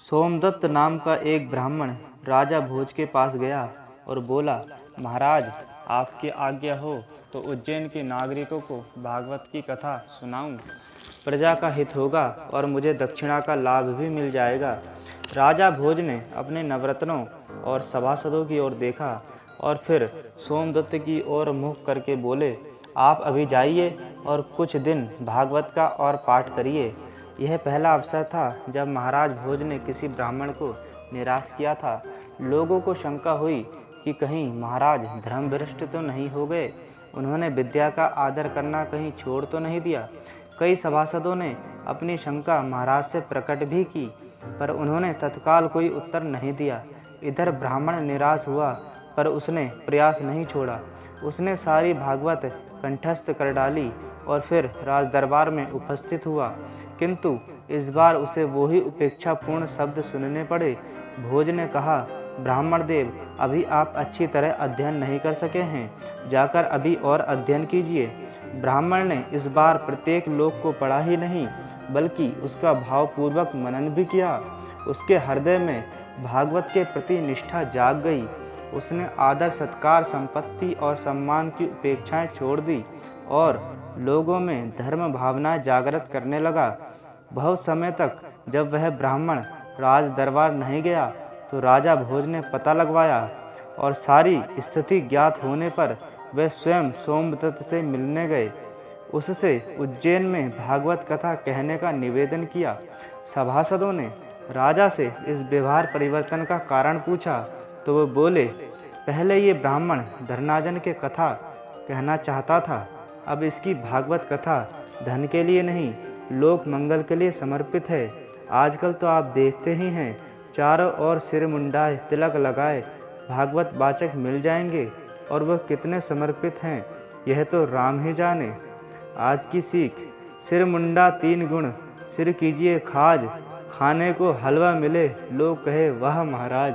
सोमदत्त नाम का एक ब्राह्मण राजा भोज के पास गया और बोला, महाराज, आपकी आज्ञा हो तो उज्जैन के नागरिकों को भागवत की कथा सुनाऊं। प्रजा का हित होगा और मुझे दक्षिणा का लाभ भी मिल जाएगा। राजा भोज ने अपने नवरत्नों और सभासदों की ओर देखा और फिर सोमदत्त की ओर मुख करके बोले, आप अभी जाइए और कुछ दिन भागवत का और पाठ करिए। यह पहला अवसर था जब महाराज भोज ने किसी ब्राह्मण को निराश किया था। लोगों को शंका हुई कि कहीं महाराज धर्मभ्रष्ट तो नहीं हो गए, उन्होंने विद्या का आदर करना कहीं छोड़ तो नहीं दिया। कई सभासदों ने अपनी शंका महाराज से प्रकट भी की, पर उन्होंने तत्काल कोई उत्तर नहीं दिया। इधर ब्राह्मण निराश हुआ, पर उसने प्रयास नहीं छोड़ा। उसने सारी भागवत कंठस्थ कर डाली और फिर राजदरबार में उपस्थित हुआ, किंतु इस बार उसे वही उपेक्षापूर्ण शब्द सुनने पड़े। भोज ने कहा, ब्राह्मण देव, अभी आप अच्छी तरह अध्ययन नहीं कर सके हैं, जाकर अभी और अध्ययन कीजिए। ब्राह्मण ने इस बार प्रत्येक श्लोक को पढ़ा ही नहीं, बल्कि उसका भावपूर्वक मनन भी किया। उसके हृदय में भागवत के प्रति निष्ठा जाग गई। उसने आदर, सत्कार, संपत्ति और सम्मान की उपेक्षाएं छोड़ दी और लोगों में धर्म भावना जागृत करने लगा। बहुत समय तक जब वह ब्राह्मण राज दरबार नहीं गया तो राजा भोज ने पता लगवाया और सारी स्थिति ज्ञात होने पर वह स्वयं सोमदत्त से मिलने गए। उससे उज्जैन में भागवत कथा कहने का निवेदन किया। सभासदों ने राजा से इस व्यवहार परिवर्तन का कारण पूछा तो वह बोले, पहले ये ब्राह्मण धर्नाजन के कथा कहना चाहता था, अब इसकी भागवत कथा धन के लिए नहीं, लोक मंगल के लिए समर्पित है। आजकल तो आप देखते ही हैं, चारों ओर सिर मुंडाए, तिलक लगाए भागवत वाचक मिल जाएंगे, और वह कितने समर्पित हैं यह तो राम ही जाने। आज की सीख, सिर मुंडा 3 गुण, सिर कीजिए खाज, खाने को हलवा मिले, लोग कहे वाह महाराज।